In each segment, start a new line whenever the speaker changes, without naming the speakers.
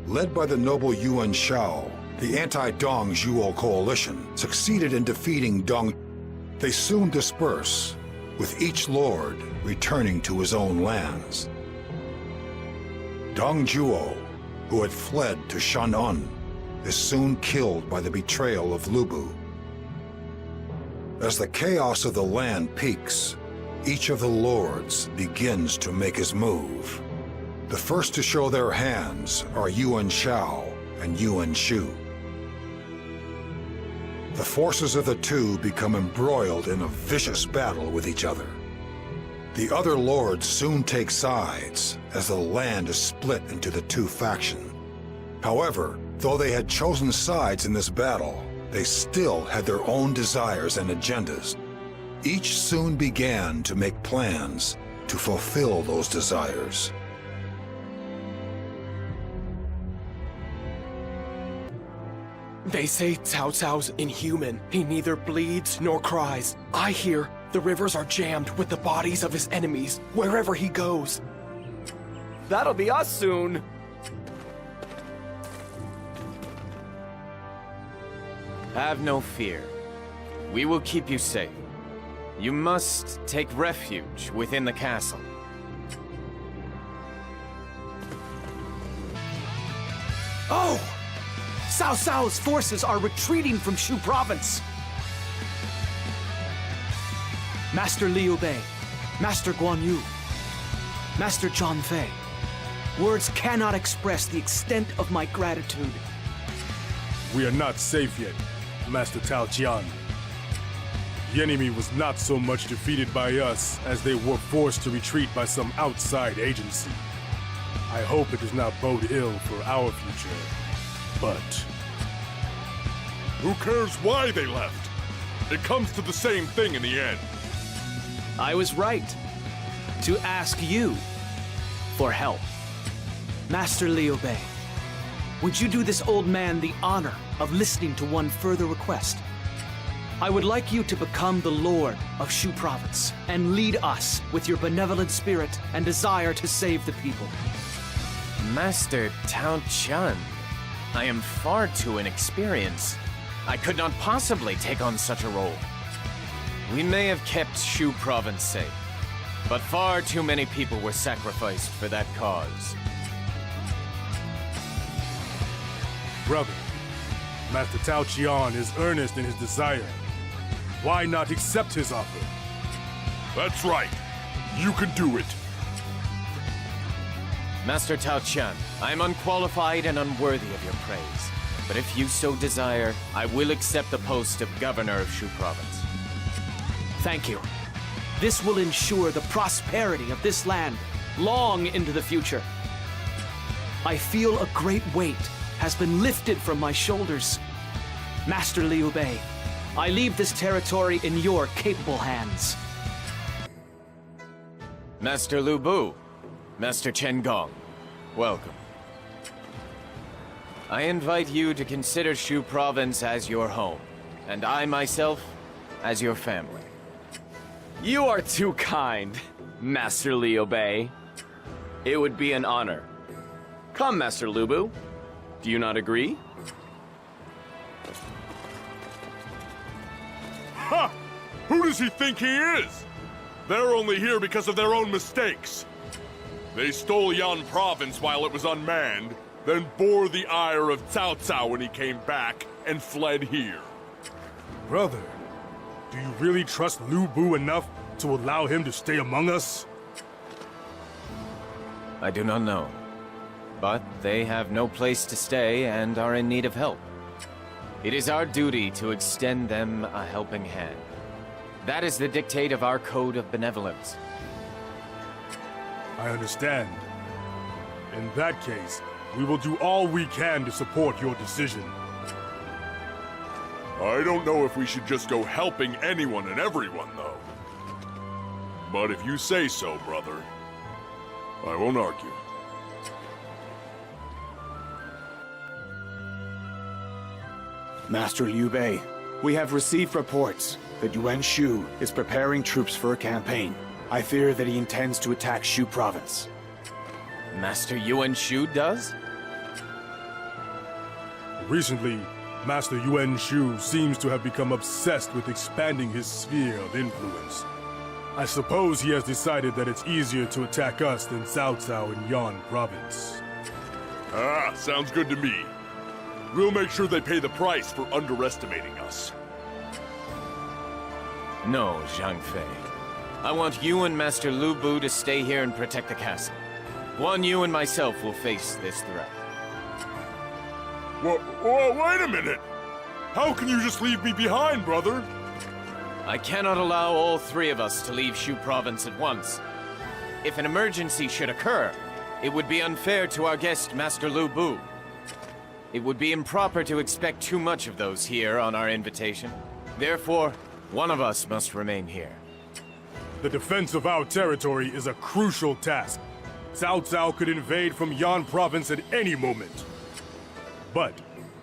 Led by the noble Yuan Shao, the anti-Dong Zhuo coalition succeeded in defeating Dong. They soon disperse, with each lord returning to his own lands. Dong Zhuo, who had fled to Shan'an, is soon killed by the betrayal of Lu Bu. As the chaos of the land peaks, each of the lords begins to make his move. The first to show their hands are Yuan Shao and Yuan Shu. The forces of the two become embroiled in a vicious battle with each other. The other lords soon take sides as the land is split into the two factions. However, though they had chosen sides in this battle, they still had their own desires and agendas. Each soon began to make plans to fulfill those desires.
They say Cao Cao's inhuman. He neither bleeds nor cries. I hear the rivers are jammed with the bodies of his enemies wherever he goes. That'll be us soon.
Have no fear. We will keep you safe. You must take refuge within the castle.
Oh! Cao Cao's forces are retreating from Shu Province. Master Liu Bei, Master Guan Yu, Master Zhang Fei. Words cannot express the extent of my gratitude.
We are not safe yet, Master Tao Jian. The enemy was not so much defeated by us as they were forced to retreat by some outside agency. I hope it does not bode ill for our future, but...
Who cares why they left? It comes to the same thing in the end.
I was right to ask you for help. Master Liu Bei, would you do this old man the honor of listening to one further request? I would like you to become the Lord of Shu Province and lead us with your benevolent spirit and desire to save the people.
Master Tao Chun, I am far too inexperienced. I could not possibly take on such a role. We may have kept Shu Province safe, but far too many people were sacrificed for that cause.
Brother, Master Tao Qian is earnest in his desire. Why not accept his offer?
That's right. You can do it.
Master Tao Qian, I am unqualified and unworthy of your praise. But if you so desire, I will accept the post of Governor of Shu Province.
Thank you. This will ensure the prosperity of this land long into the future. I feel a great weight has been lifted from my shoulders. Master Liu Bei, I leave this territory in your capable hands.
Master Lu Bu, Master Chen Gong, welcome. I invite you to consider Shu Province as your home, and I myself as your family.
You are too kind, Master Liu Bei. It would be an honor. Come, Master Lu Bu. Do you not agree?
Ha! Who does he think he is? They're only here because of their own mistakes. They stole Yan Province while it was unmanned, then bore the ire of Cao Cao when he came back and fled here.
Brother, do you really trust Lu Bu enough to allow him to stay among us?
I do not know. But they have no place to stay and are in need of help. It is our duty to extend them a helping hand. That is the dictate of our code of benevolence.
I understand. In that case, we will do all we can to support your decision.
I don't know if we should just go helping anyone and everyone, though. But if you say so, brother, I won't argue.
Master Liu Bei, we have received reports that Yuan Shu is preparing troops for a campaign. I fear that he intends to attack Shu Province.
Master Yuan Shu does?
Recently, Master Yuan Shu seems to have become obsessed with expanding his sphere of influence. I suppose he has decided that it's easier to attack us than Cao Cao in Yan Province.
Ah, sounds good to me. We'll make sure they pay the price for underestimating us.
No, Zhang Fei. I want you and Master Lu Bu to stay here and protect the castle. Guan Yu and myself will face this threat.
Whoa, wait a minute! How can you just leave me behind, brother?
I cannot allow all three of us to leave Shu Province at once. If an emergency should occur, it would be unfair to our guest, Master Lu Bu. It would be improper to expect too much of those here on our invitation. Therefore, one of us must remain here.
The defense of our territory is a crucial task. Cao Cao could invade from Yan Province at any moment. But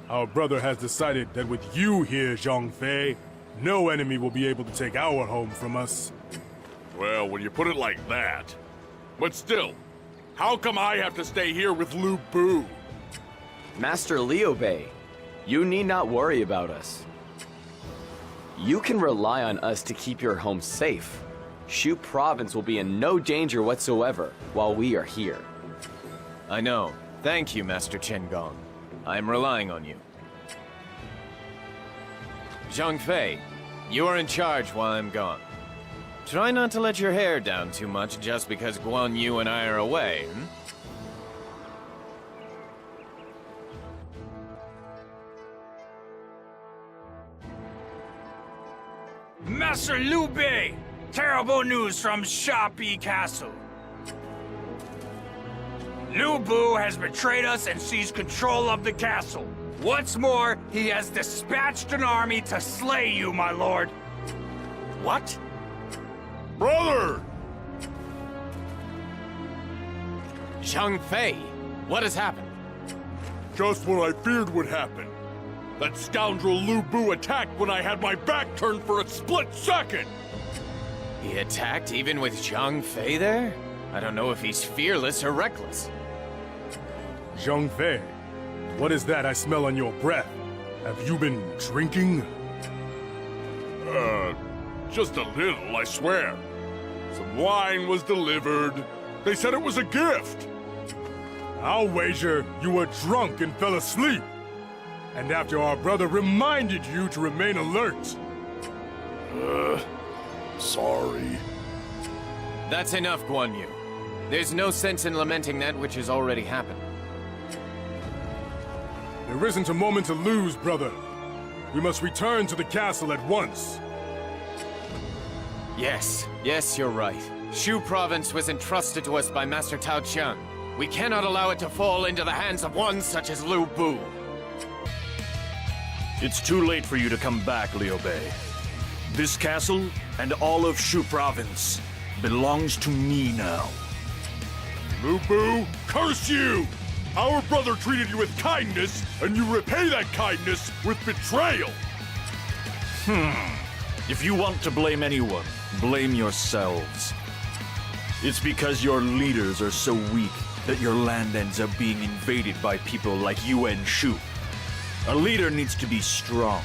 our brother has decided that with you here, Zhang Fei, no enemy will be able to take our home from us.
Well, when you put it like that. But still, how come I have to stay here with Lu Bu?
Master Liu Bei, you need not worry about us. You can rely on us to keep your home safe. Shu Province will be in no danger whatsoever while we are here.
I know. Thank you, Master Chen Gong. I am relying on you. Zhang Fei, you are in charge while I'm gone. Try not to let your hair down too much just because Guan Yu and I are away,
Master Liu Bei! Terrible news from Shapi Castle. Lu Bu has betrayed us and seized control of the castle. What's more, he has dispatched an army to slay you, my lord.
What?
Brother!
Zhang Fei, what has happened?
Just what I feared would happen. That scoundrel Lu Bu attacked when I had my back turned for a split second!
He attacked even with Zhang Fei there? I don't know if he's fearless or reckless.
Zhang Fei, what is that I smell on your breath? Have you been drinking?
Just a little, I swear. Some wine was delivered. They said it was a gift.
I'll wager you were drunk and fell asleep. And after our brother reminded you to remain alert.
Sorry.
That's enough, Guan Yu. There's no sense in lamenting that which has already happened.
There isn't a moment to lose, brother. We must return to the castle at once.
Yes, you're right. Shu Province was entrusted to us by Master Tao Qian. We cannot allow it to fall into the hands of one such as Lu Bu.
It's too late for you to come back, Liu Bei. This castle and all of Shu Province belongs to me now.
Lu Bu, curse you! Our brother treated you with kindness, and you repay that kindness with betrayal!
If you want to blame anyone, blame yourselves. It's because your leaders are so weak that your land ends up being invaded by people like Yuan Shu. A leader needs to be strong.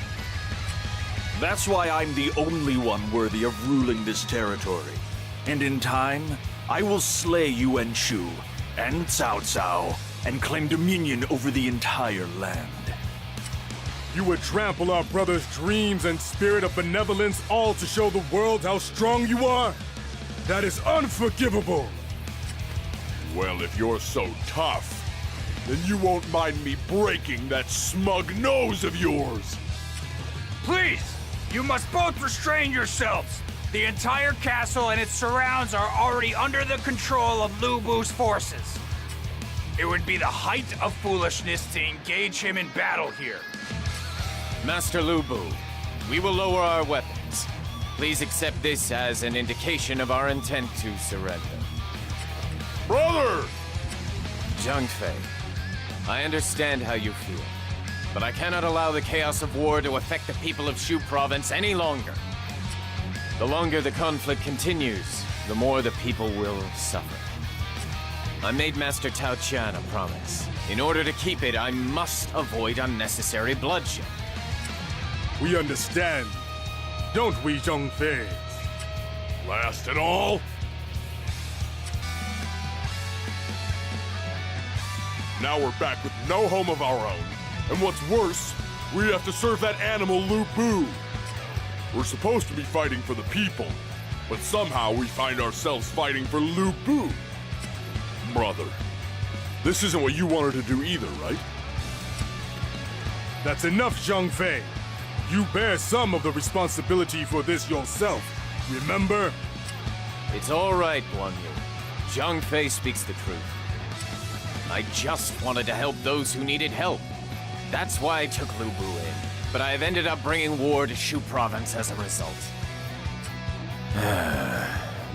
That's why I'm the only one worthy of ruling this territory. And in time, I will slay Yuan Shu and Cao Cao and claim dominion over the entire land.
You would trample our brother's dreams and spirit of benevolence, all to show the world how strong you are? That is unforgivable!
Well, if you're so tough, then you won't mind me breaking that smug nose of yours!
Please, you must both restrain yourselves. The entire castle and its surrounds are already under the control of Lu Bu's forces. It would be the height of foolishness to engage him in battle here.
Master Lu Bu, we will lower our weapons. Please accept this as an indication of our intent to surrender.
Brother!
Zhang Fei, I understand how you feel, but I cannot allow the chaos of war to affect the people of Shu Province any longer. The longer the conflict continues, the more the people will suffer. I made Master Tao Qian a promise. In order to keep it, I must avoid unnecessary bloodshed.
We understand. Don't we, Zhongfei?
Last and all. Now we're back with no home of our own. And what's worse, we have to serve that animal Lu Bu. We're supposed to be fighting for the people, but somehow we find ourselves fighting for Lu Bu. Brother, this isn't what you wanted to do either, right?
That's enough, Zhongfei. You bear some of the responsibility for this yourself, remember?
It's all right, Guan Yu. Zhang Fei speaks the truth. I just wanted to help those who needed help. That's why I took Lu Bu in, but I have ended up bringing war to Shu Province as a result.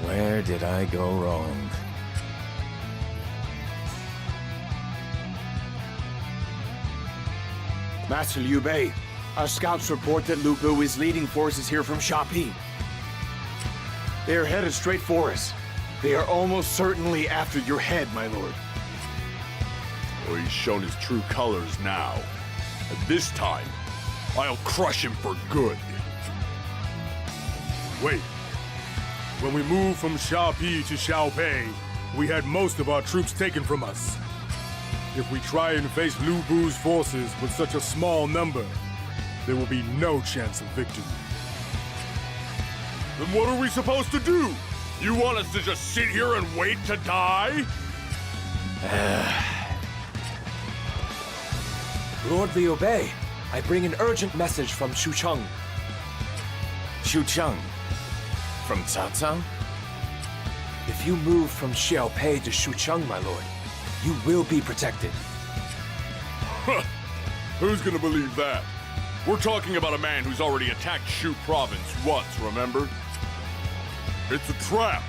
Where did I go wrong?
Master Liu Bei, our scouts report that Lu Bu is leading forces here from Shapi. They are headed straight for us. They are almost certainly after your head, my lord.
Well, he's shown his true colors now. And this time, I'll crush him for good.
Wait. When we moved from Shapi to Xiaopei, we had most of our troops taken from us. If we try and face Lu Bu's forces with such a small number, there will be no chance of victory.
Then what are we supposed to do? You want us to just sit here and wait to die?
Lord Liu Bei, I bring an urgent message from Xucheng.
Xucheng? From Cao Cao?
If you move from Xiaopei to Xucheng, my lord, you will be protected.
Who's gonna believe that? We're talking about a man who's already attacked Shu Province once, remember? It's a trap.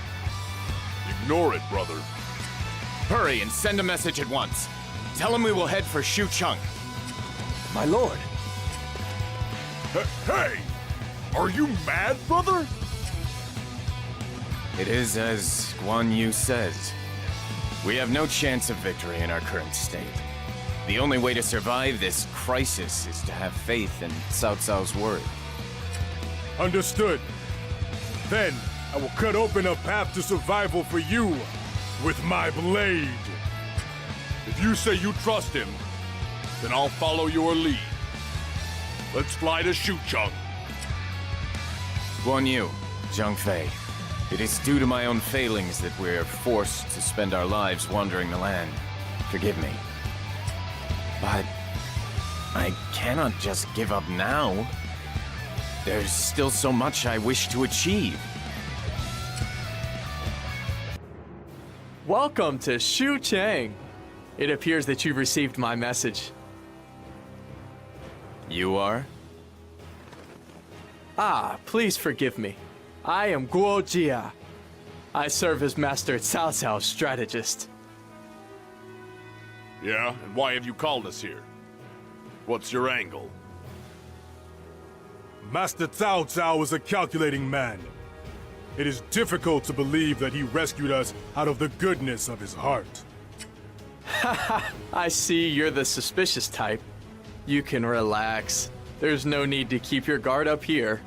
Ignore it, brother.
Hurry and send a message at once. Tell him we will head for Xucheng.
My lord.
Hey! Are you mad, brother?
It is as Guan Yu says. We have no chance of victory in our current state. The only way to survive this crisis is to have faith in Cao Cao's word.
Understood. Then, I will cut open a path to survival for you with my blade.
If you say you trust him, then I'll follow your lead. Let's fly to Xucheng.
Guan Yu, Zhang Fei, it is due to my own failings that we're forced to spend our lives wandering the land. Forgive me. But I cannot just give up now. There's still so much I wish to achieve.
Welcome to Xucheng. It appears that you've received my message.
You are?
Ah, please forgive me. I am Guo Jia. I serve as Master Cao Cao's strategist.
Yeah, and why have you called us here? What's your angle?
Master Cao Cao is a calculating man. It is difficult to believe that he rescued us out of the goodness of his heart.
I see you're the suspicious type. You can relax. There's no need to keep your guard up here.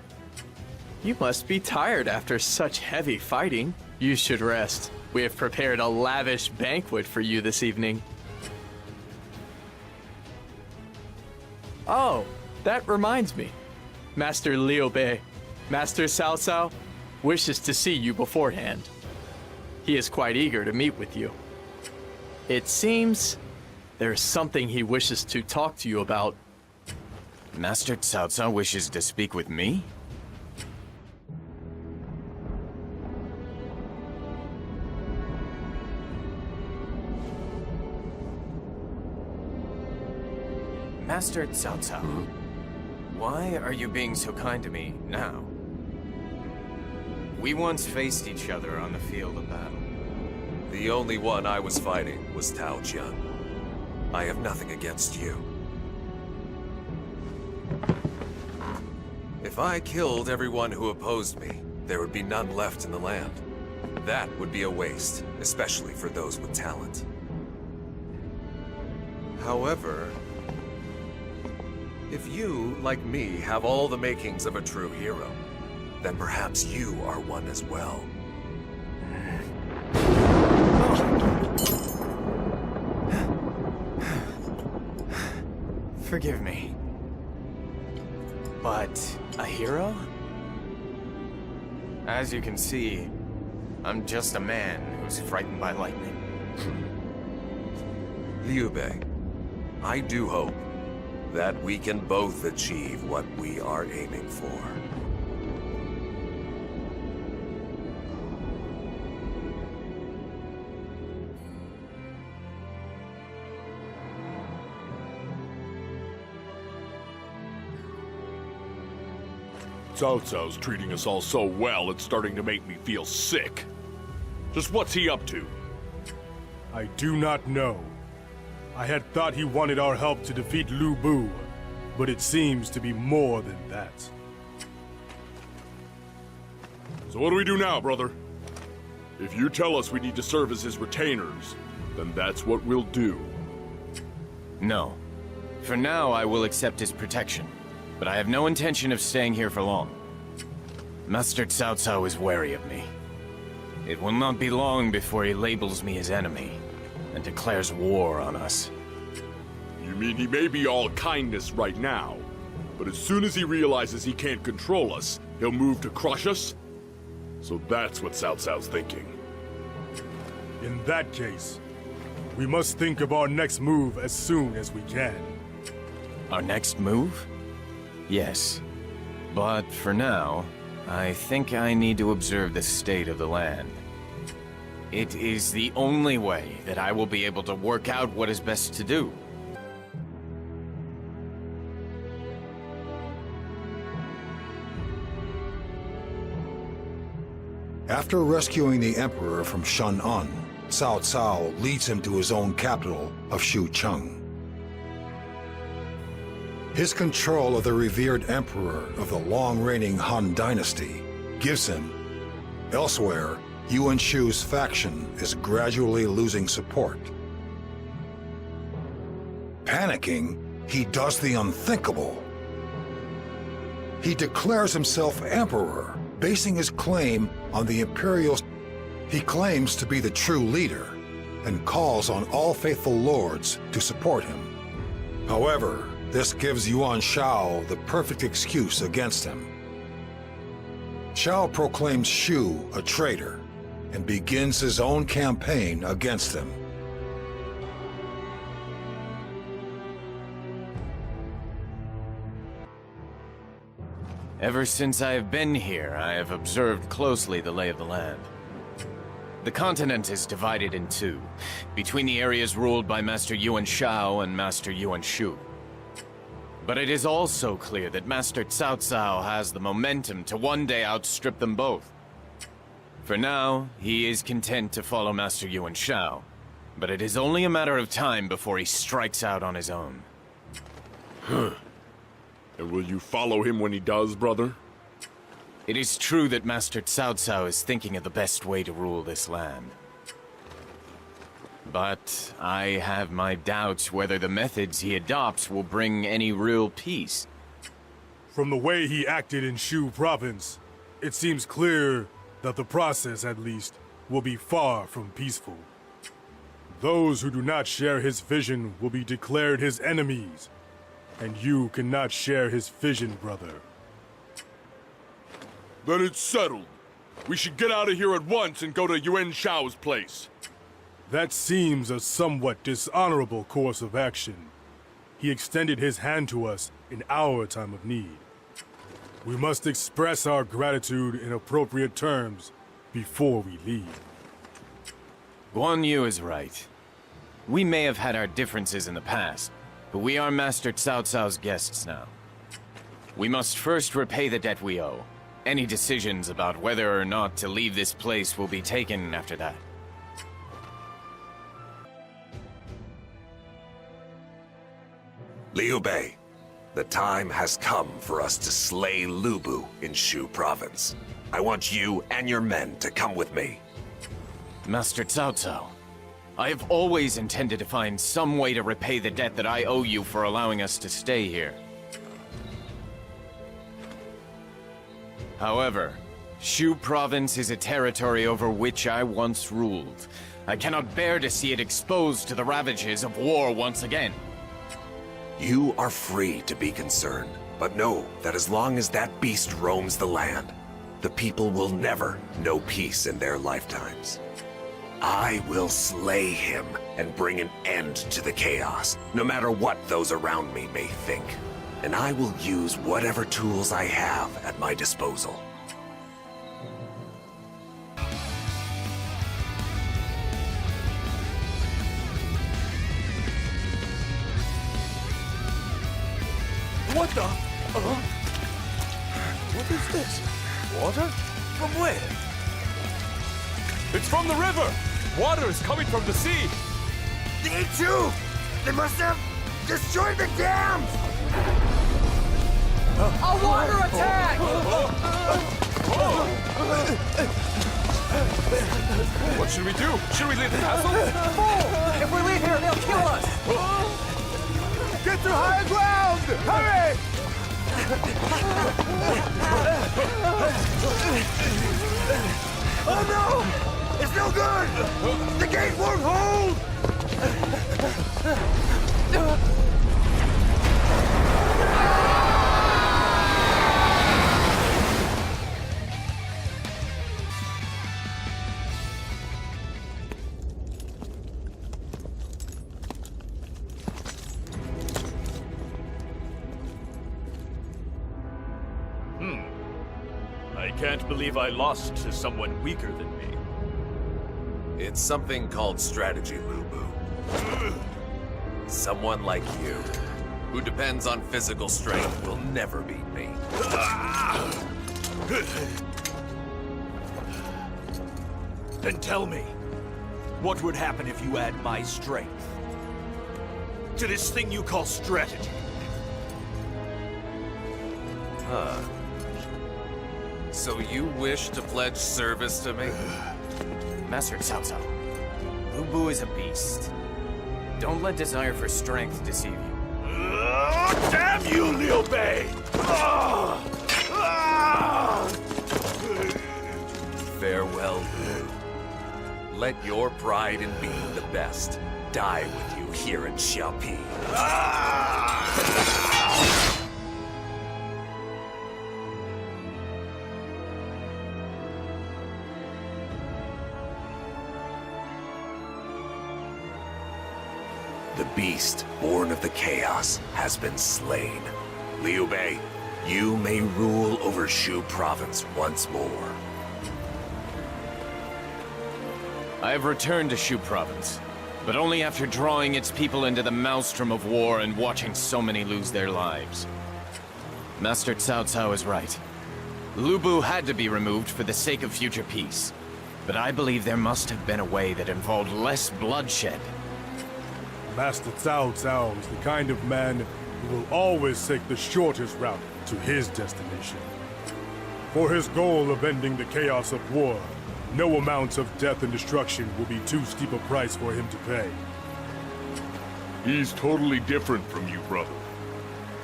You must be tired after such heavy fighting. You should rest. We have prepared a lavish banquet for you this evening. Oh, that reminds me. Master Liu Bei, Master Cao Cao, wishes to see you beforehand. He is quite eager to meet with you. It seems there's something he wishes to talk to you about.
Master Cao Cao wishes to speak with me? Master Cao Cao, why are you being so kind to me now? We once faced each other on the field of battle.
The only one I was fighting was Tao Jian. I have nothing against you. If I killed everyone who opposed me, there would be none left in the land. That would be a waste, especially for those with talent. However, if you, like me, have all the makings of a true hero, then perhaps you are one as well.
Forgive me. But a hero? As you can see, I'm just a man who's frightened by lightning.
Liu Bei, I do hope that we can both achieve what we are aiming for.
Cao Cao's treating us all so well, it's starting to make me feel sick. Just what's he up to?
I do not know. I had thought he wanted our help to defeat Lu Bu, but it seems to be more than that.
So what do we do now, brother? If you tell us we need to serve as his retainers, then that's what we'll do.
No. For now, I will accept his protection, but I have no intention of staying here for long. Master Cao Cao is wary of me. It will not be long before he labels me his enemy and declares war on us.
You mean he may be all kindness right now, but as soon as he realizes he can't control us, he'll move to crush us? So that's what Cao Cao's thinking.
In that case, we must think of our next move as soon as we can.
Our next move? Yes. But for now, I think I need to observe the state of the land. It is the only way that I will be able to work out what is best to do.
After rescuing the Emperor from Shan'an, Cao Cao leads him to his own capital of Xucheng. His control of the revered Emperor of the long-reigning Han Dynasty gives him. Elsewhere, Yuan Shu's faction is gradually losing support. Panicking, he does the unthinkable. He declares himself Emperor, basing his claim on the Imperial. He claims to be the true leader, and calls on all faithful lords to support him. However, this gives Yuan Shao the perfect excuse against him. Shao proclaims Shu a traitor, and begins his own campaign against him.
Ever since I have been here, I have observed closely the lay of the land. The continent is divided in two, between the areas ruled by Master Yuan Shao and Master Yuan Shu. But it is also clear that Master Cao Cao has the momentum to one day outstrip them both. For now, he is content to follow Master Yuan Shao, but it is only a matter of time before he strikes out on his own.
And will you follow him when he does, brother?
It is true that Master Cao Cao is thinking of the best way to rule this land. But I have my doubts whether the methods he adopts will bring any real peace.
From the way he acted in Shu province, it seems clear that the process, at least, will be far from peaceful. Those who do not share his vision will be declared his enemies, and you cannot share his vision, brother.
Then it's settled. We should get out of here at once and go to Yuan Shao's place.
That seems a somewhat dishonorable course of action. He extended his hand to us in our time of need. We must express our gratitude in appropriate terms before we leave.
Guan Yu is right. We may have had our differences in the past, but we are Master Cao Cao's guests now. We must first repay the debt we owe. Any decisions about whether or not to leave this place will be taken after that.
Liu Bei, the time has come for us to slay Lu Bu in Shu province. I want you and your men to come with me.
Master Cao Cao, I have always intended to find some way to repay the debt that I owe you for allowing us to stay here. However, Shu Province is a territory over which I once ruled. I cannot bear to see it exposed to the ravages of war once again.
You are free to be concerned, but know that as long as that beast roams the land, the people will never know peace in their lifetimes. I will slay him and bring an end to the chaos, no matter what those around me may think. And I will use whatever tools I have at my disposal.
What the? What is this? Water? From where? It's from the river! Water is coming from the sea!
The H2! They must have destroyed the dams!
A water attack!
What should we do? Should we leave the castle?
If we leave here, they'll kill us!
Get to higher ground! Hurry! Oh no! It's no good! The gate won't hold!
I can't believe I lost to someone weaker than me.
It's something called strategy, Lu Bu. Someone like you, who depends on physical strength, will never beat me.
Then tell me, what would happen if you add my strength to this thing you call strategy?
So you wish to pledge service to me?
Master Cao Cao, Lu Bu is a beast. Don't let desire for strength deceive you.
Damn you, Liu Bei!
Farewell, Lu. Let your pride in being the best die with you here in Xiaopi. The beast, born of the chaos, has been slain. Liu Bei, you may rule over Shu Province once more.
I have returned to Shu Province, but only after drawing its people into the maelstrom of war and watching so many lose their lives. Master Cao Cao is right. Lu Bu had to be removed for the sake of future peace, but I believe there must have been a way that involved less bloodshed.
Master Cao Cao is the kind of man who will always take the shortest route to his destination. For his goal of ending the chaos of war, no amount of death and destruction will be too steep a price for him to pay.
He's totally different from you, brother.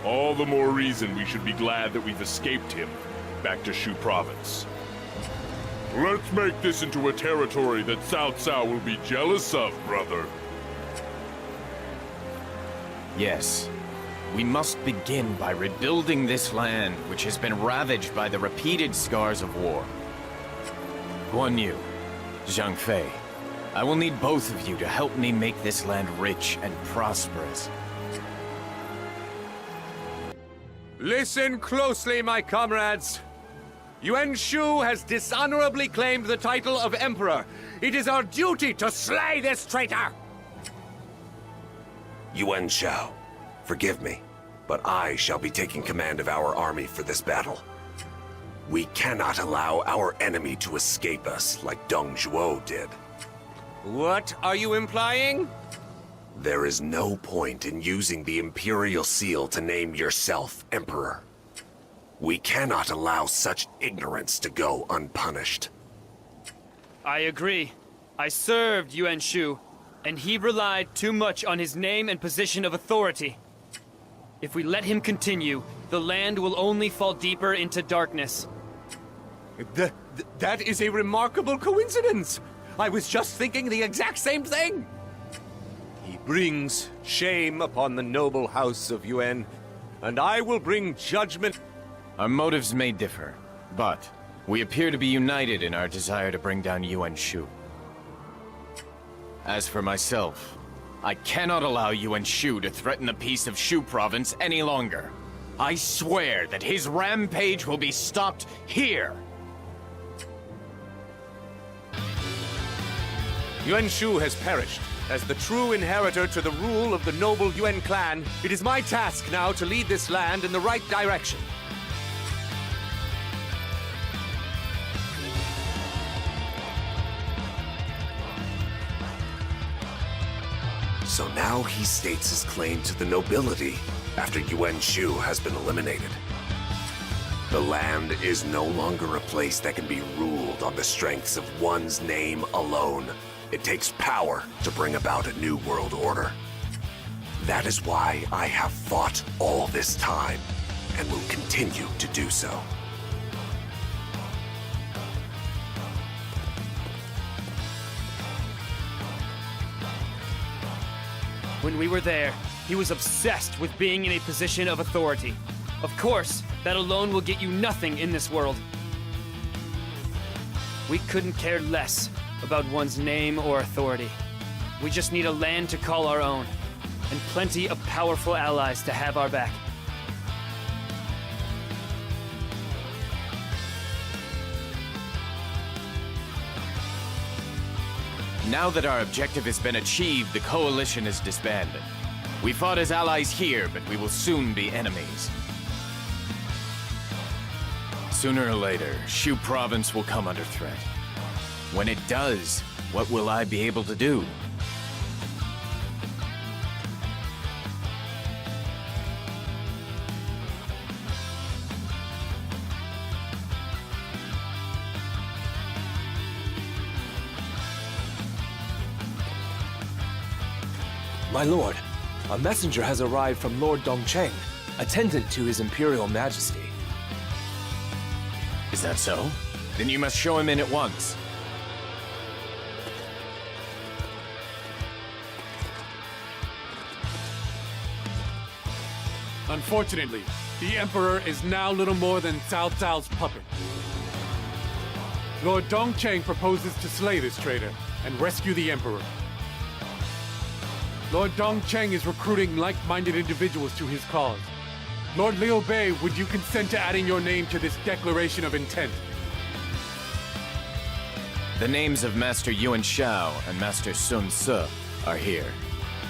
All the more reason we should be glad that we've escaped him back to Shu Province. Let's make this into a territory that Cao Cao will be jealous of, brother.
Yes. We must begin by rebuilding this land, which has been ravaged by the repeated scars of war. Guan Yu, Zhang Fei, I will need both of you to help me make this land rich and prosperous.
Listen closely, my comrades. Yuan Shu has dishonorably claimed the title of Emperor. It is our duty to slay this traitor!
Yuan Shao, forgive me, but I shall be taking command of our army for this battle. We cannot allow our enemy to escape us like Dong Zhuo did.
What are you implying?
There is no point in using the Imperial Seal to name yourself Emperor. We cannot allow such ignorance to go unpunished.
I agree. I served Yuan Shu.
And he relied too much on his name and position of authority. If we let him continue, the land will only fall deeper into darkness.
That is a remarkable coincidence. I was just thinking the exact same thing. He brings shame upon the noble house of Yuan, and I will bring judgment.
Our motives may differ, but we appear to be united in our desire to bring down Yuan Shu. As for myself, I cannot allow Yuan Shu to threaten the peace of Shu province any longer. I swear that his rampage will be stopped here.
Yuan Shu has perished. As the true inheritor to the rule of the noble Yuan clan, it is my task now to lead this land in the right direction.
So now he states his claim to the nobility after Yuan Shu has been eliminated. The land is no longer a place that can be ruled on the strengths of one's name alone. It takes power to bring about a new world order. That is why I have fought all this time, and will continue to do so.
When we were there, he was obsessed with being in a position of authority. Of course, that alone will get you nothing in this world. We couldn't care less about one's name or authority. We just need a land to call our own, and plenty of powerful allies to have our back.
Now that our objective has been achieved, the coalition is disbanded. We fought as allies here, but we will soon be enemies. Sooner or later, Shu province will come under threat. When it does, what will I be able to do?
My lord, a messenger has arrived from Lord Dongcheng, attendant to His Imperial Majesty.
Is that so? Then you must show him in at once.
Unfortunately, the Emperor is now little more than Cao Cao's puppet. Lord Dongcheng proposes to slay this traitor and rescue the Emperor. Lord Dongcheng is recruiting like-minded individuals to his cause. Lord Liu Bei, would you consent to adding your name to this declaration of intent?
The names of Master Yuan Shao and Master Sun Ce are here.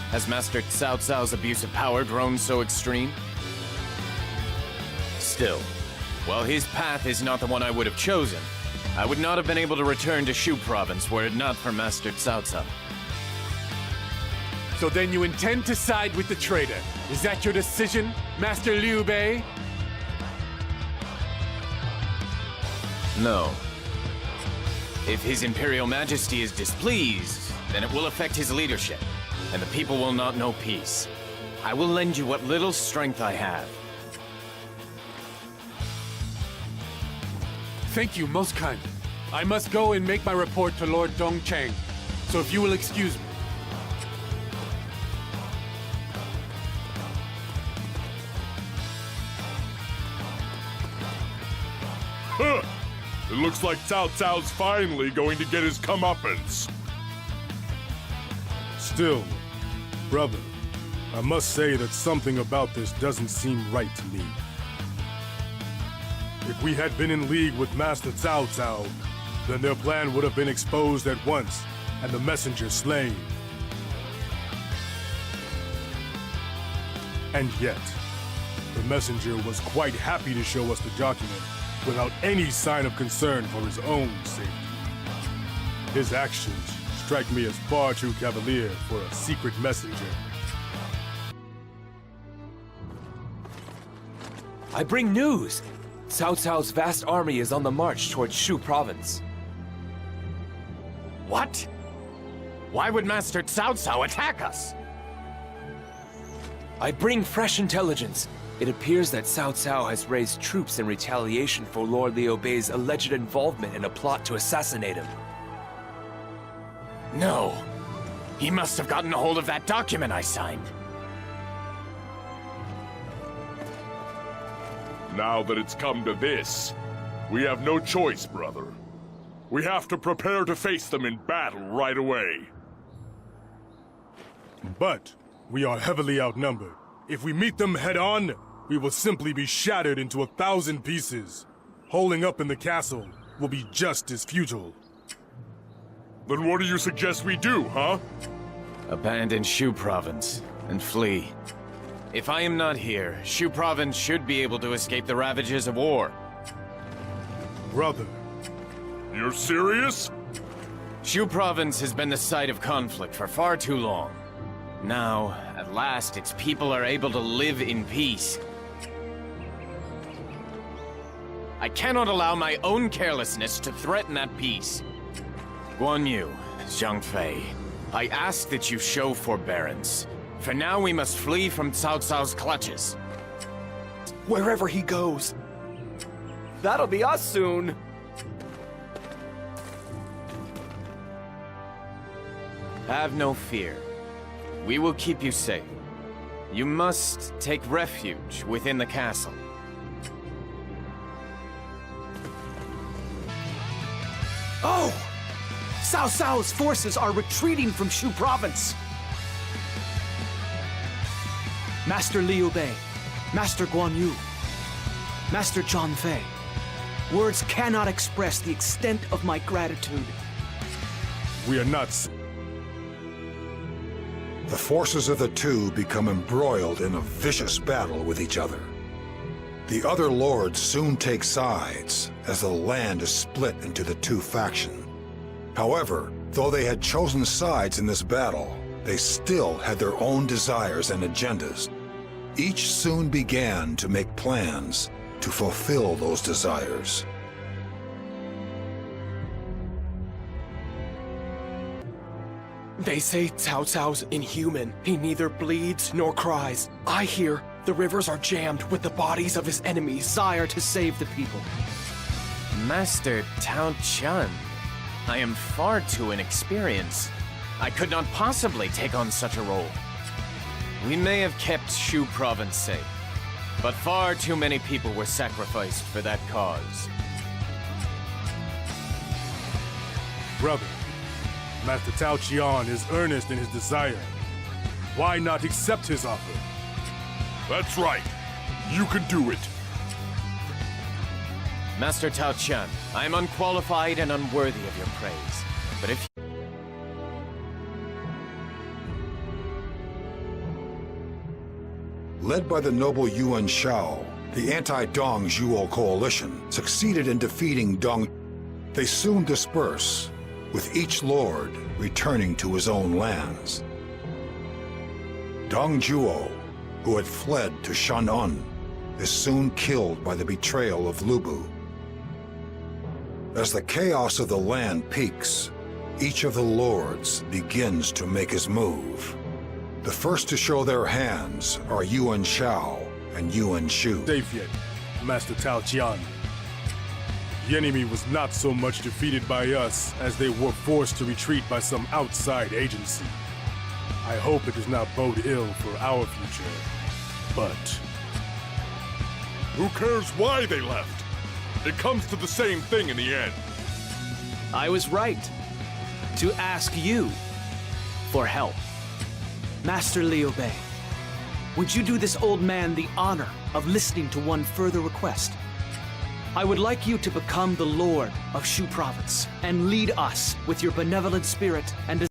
Has Master Cao Cao's abuse of power grown so extreme? Still, while his path is not the one I would have chosen, I would not have been able to return to Shu province were it not for Master Cao Cao.
So then you intend to side with the traitor. Is that your decision, Master Liu Bei?
No. If His Imperial Majesty is displeased, then it will affect his leadership, and the people will not know peace. I will lend you what little strength I have.
Thank you, most kind. I must go and make my report to Lord Dongcheng, so if you will excuse me.
Huh. It looks like Cao Cao's finally going to get his comeuppance.
Still, brother, I must say that something about this doesn't seem right to me. If we had been in league with Master Cao Cao, then their plan would have been exposed at once, and the messenger slain. And yet, the messenger was quite happy to show us the document without any sign of concern for his own safety. His actions strike me as far too cavalier for a secret messenger.
I bring news! Cao Cao's vast army is on the march towards Shu province.
What? Why would Master Cao Cao attack us?
I bring fresh intelligence. It appears that Cao Cao has raised troops in retaliation for Lord Liu Bei's alleged involvement in a plot to assassinate him.
No. He must have gotten a hold of that document I signed.
Now that it's come to this, we have no choice, brother. We have to prepare to face them in battle right away.
But we are heavily outnumbered. If we meet them head-on, we will simply be shattered into 1,000 pieces. Holding up in the castle will be just as futile.
Then what do you suggest we do, huh?
Abandon Shu Province and flee. If I am not here, Shu Province should be able to escape the ravages of war.
Brother.
You're serious?
Shu Province has been the site of conflict for far too long. Now, at last, its people are able to live in peace. I cannot allow my own carelessness to threaten that peace. Guan Yu, Zhang Fei, I ask that you show forbearance. For now, we must flee from Cao Cao's clutches.
Wherever he goes.
That'll be us soon.
Have no fear. We will keep you safe. You must take refuge within the castle.
Oh! Cao Cao's forces are retreating from Shu Province. Master Liu Bei, Master Guan Yu, Master Zhang Fei. Words cannot express the extent of my gratitude.
We are not...
The forces of the two become embroiled in a vicious battle with each other. The other lords soon take sides as the land is split into the two factions. However, though they had chosen sides in this battle, they still had their own desires and agendas. Each soon began to make plans to fulfill those desires.
They say Cao Cao's inhuman. He neither bleeds nor cries. I hear the rivers are jammed with the bodies of his enemies.
Desire to save the people.
Master Tao Chun, I am far too inexperienced. I could not possibly take on such a role. We may have kept Shu Province safe, but far too many people were sacrificed for that cause.
Brother, Master Tao Qian is earnest in his desire. Why not accept his offer?
That's right. You can do it.
Master Tao Chun, I am unqualified and unworthy of your praise. But if
Led by the noble Yuan Shao, the anti-Dong Zhuo coalition succeeded in defeating Dong. They soon disperse, with each lord returning to his own lands. Dong Zhuo, who had fled to Shan'an, is soon killed by the betrayal of Lu Bu. As the chaos of the land peaks, each of the lords begins to make his move. The first to show their hands are Yuan Shao and Yuan Shu.
Safe yet, Master Tao Qian. The enemy was not so much defeated by us as they were forced to retreat by some outside agency. I hope it does not bode ill for our future, but...
Who cares why they left? It comes to the same thing in the end.
I was right to ask you for help. Master Liu Bei, would you do this old man the honor of listening to one further request? I would like you to become the Lord of Shu Province and lead us with your benevolent spirit and